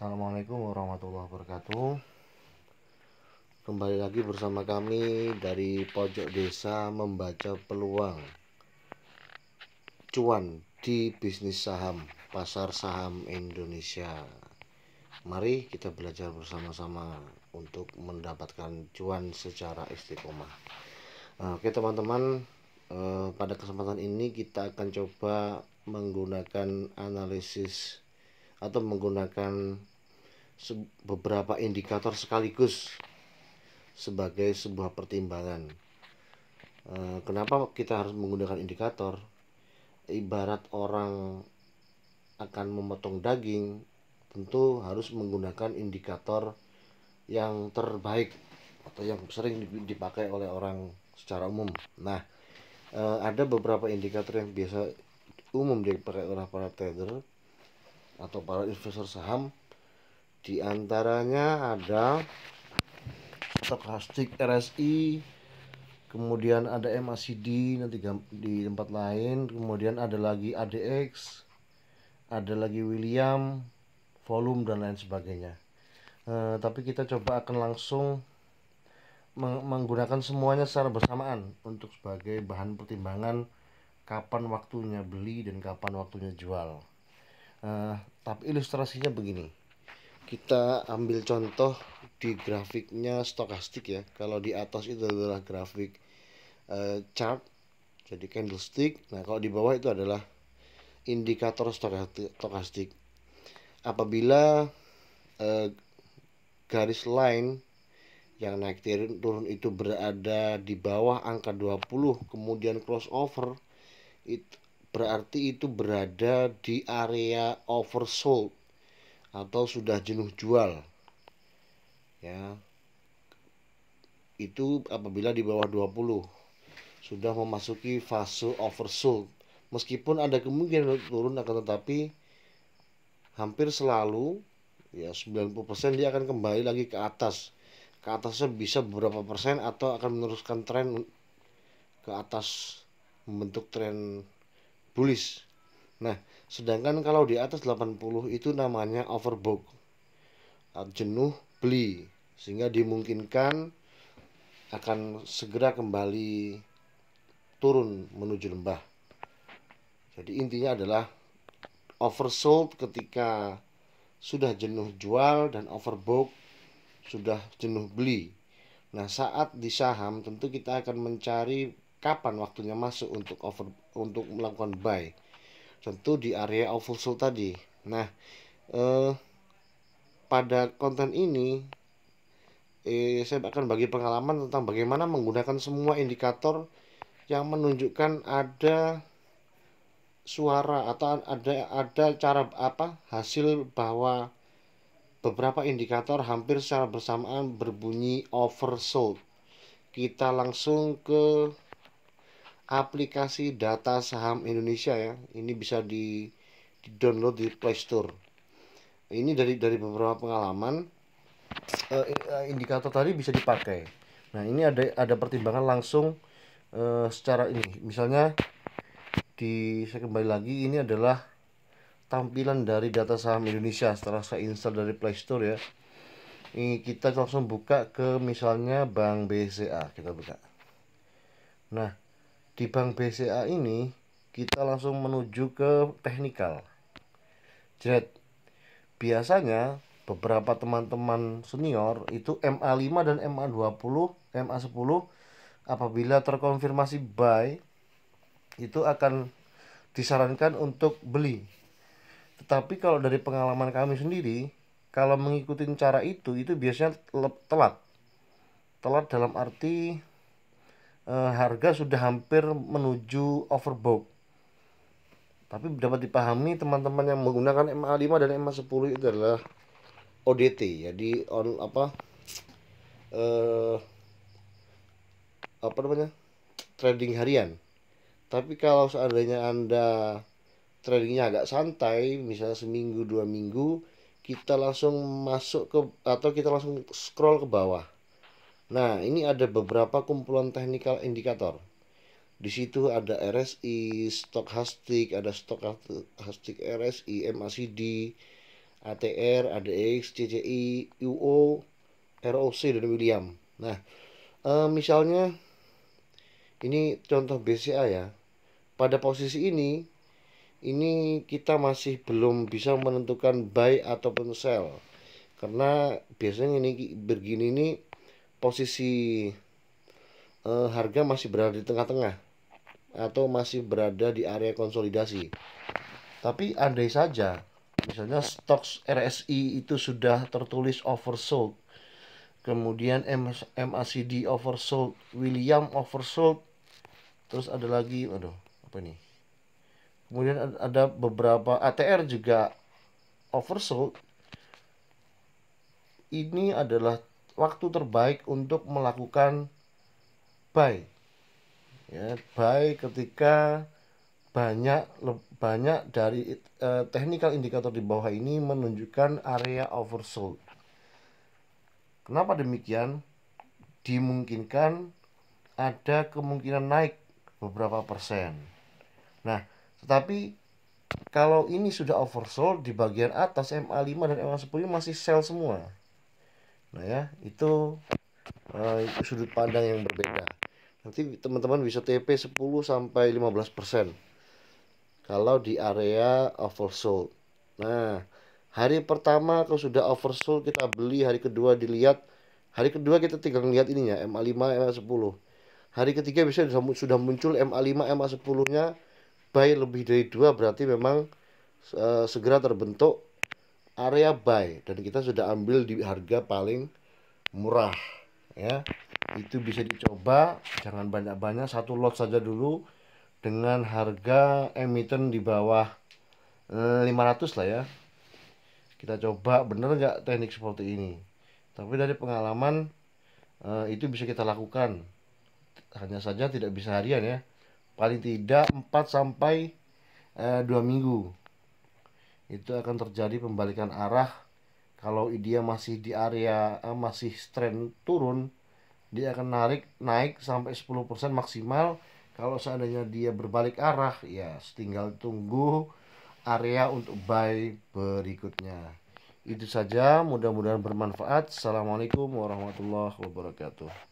Assalamualaikum warahmatullahi wabarakatuh. Kembali lagi bersama kami dari Pojok Desa membaca peluang cuan di bisnis saham, pasar saham Indonesia. Mari kita belajar bersama-sama untuk mendapatkan cuan secara istiqomah. Oke teman-teman, pada kesempatan ini kita akan coba menggunakan analisis atau menggunakan beberapa indikator sekaligus sebagai sebuah pertimbangan. Kenapa kita harus menggunakan indikator? Ibarat orang akan memotong daging, tentu harus menggunakan indikator yang terbaik atau yang sering dipakai oleh orang secara umum. Nah, ada beberapa indikator yang biasa umum dipakai oleh para trader atau para investor saham. Di antaranya ada stokastik RSI, kemudian ada MACD nanti di tempat lain, kemudian ada lagi ADX, ada lagi William, volume dan lain sebagainya. Tapi kita coba akan langsung menggunakan semuanya secara bersamaan untuk sebagai bahan pertimbangan kapan waktunya beli dan kapan waktunya jual. Tapi ilustrasinya begini. Kita ambil contoh di grafiknya stokastik ya. Kalau di atas itu adalah grafik chart, jadi candlestick. Nah, kalau di bawah itu adalah indikator stokastik. Apabila garis line yang naik turun itu berada di bawah angka 20, kemudian crossover, itu berarti itu berada di area oversold atau sudah jenuh jual ya. Itu apabila di bawah 20 sudah memasuki fase oversold. Meskipun ada kemungkinan turun, akan tetapi hampir selalu ya 90% dia akan kembali lagi ke atas. Ke atasnya bisa beberapa persen atau akan meneruskan tren ke atas membentuk tren bullish. Nah, sedangkan kalau di atas 80 itu namanya overbought, jenuh beli, sehingga dimungkinkan akan segera kembali turun menuju lembah. Jadi intinya adalah oversold ketika sudah jenuh jual dan overbought sudah jenuh beli. Nah, saat di saham tentu kita akan mencari kapan waktunya masuk untuk melakukan buy. Tentu di area oversold tadi. Nah, pada konten ini saya akan bagi pengalaman tentang bagaimana menggunakan semua indikator yang menunjukkan ada suara atau ada cara hasil bahwa beberapa indikator hampir secara bersamaan berbunyi oversold. Kita langsung ke aplikasi data saham Indonesia ya. Ini bisa di download di Play Store. Ini dari beberapa pengalaman, indikator tadi bisa dipakai. Nah, ini ada pertimbangan langsung secara ini. Misalnya saya kembali lagi, ini adalah tampilan dari data saham Indonesia setelah saya install dari Play Store ya. Ini kita langsung buka ke misalnya Bank BCA, kita buka. Nah, di Bank BCA ini kita langsung menuju ke teknikal. Biasanya beberapa teman-teman senior itu MA5 dan MA20, MA10 apabila terkonfirmasi buy itu akan disarankan untuk beli. Tetapi kalau dari pengalaman kami sendiri, kalau mengikuti cara itu biasanya telat. Telat dalam arti harga sudah hampir menuju overbought. Tapi dapat dipahami teman-teman yang menggunakan MA5 dan MA10 itu adalah ODT, jadi trading harian. Tapi kalau seandainya Anda tradingnya agak santai, misalnya seminggu 2 minggu, kita langsung masuk ke atau kita langsung scroll ke bawah. Nah, ini ada beberapa kumpulan technical indikator. Di situ ada RSI, stokastik, ada stokastik RSI, MACD, ATR, ADX, CCI, UO, ROC dan William. Nah, misalnya ini contoh BCA ya. Pada posisi ini kita masih belum bisa menentukan buy ataupun sell. Karena biasanya ini begini ini posisi harga masih berada di tengah-tengah atau masih berada di area konsolidasi. Tapi andai saja misalnya stok RSI itu sudah tertulis oversold, kemudian MACD oversold, William oversold, terus ada lagi, aduh apa ini? Kemudian ada beberapa ATR juga oversold. Ini adalah waktu terbaik untuk melakukan buy. Ya, buy ketika banyak banyak dari technical indikator di bawah ini menunjukkan area oversold. Kenapa demikian? Dimungkinkan ada kemungkinan naik beberapa persen. Nah, tetapi kalau ini sudah oversold di bagian atas MA5 dan MA10 masih sell semua. Nah ya, itu sudut pandang yang berbeda. Nanti teman-teman bisa TP 10 sampai 15% kalau di area oversold. Nah, hari pertama kalau sudah oversold kita beli, hari kedua dilihat, hari kedua kita tinggal lihat ininya MA5, MA10. Hari ketiga bisa sudah muncul MA5, MA10-nya buy lebih dari 2, berarti memang segera terbentuk area buy dan kita sudah ambil di harga paling murah ya. Itu bisa dicoba, jangan banyak-banyak, satu lot saja dulu dengan harga emiten di bawah 500 lah ya. Kita coba bener nggak teknik seperti ini. Tapi dari pengalaman itu bisa kita lakukan. Hanya saja tidak bisa harian ya. Paling tidak 4 sampai 2 minggu. Itu akan terjadi pembalikan arah. Kalau dia masih di area masih trend turun, dia akan naik sampai 10% maksimal. Kalau seandainya dia berbalik arah, ya tinggal tunggu area untuk buy berikutnya. Itu saja, mudah-mudahan bermanfaat. Assalamualaikum warahmatullahi wabarakatuh.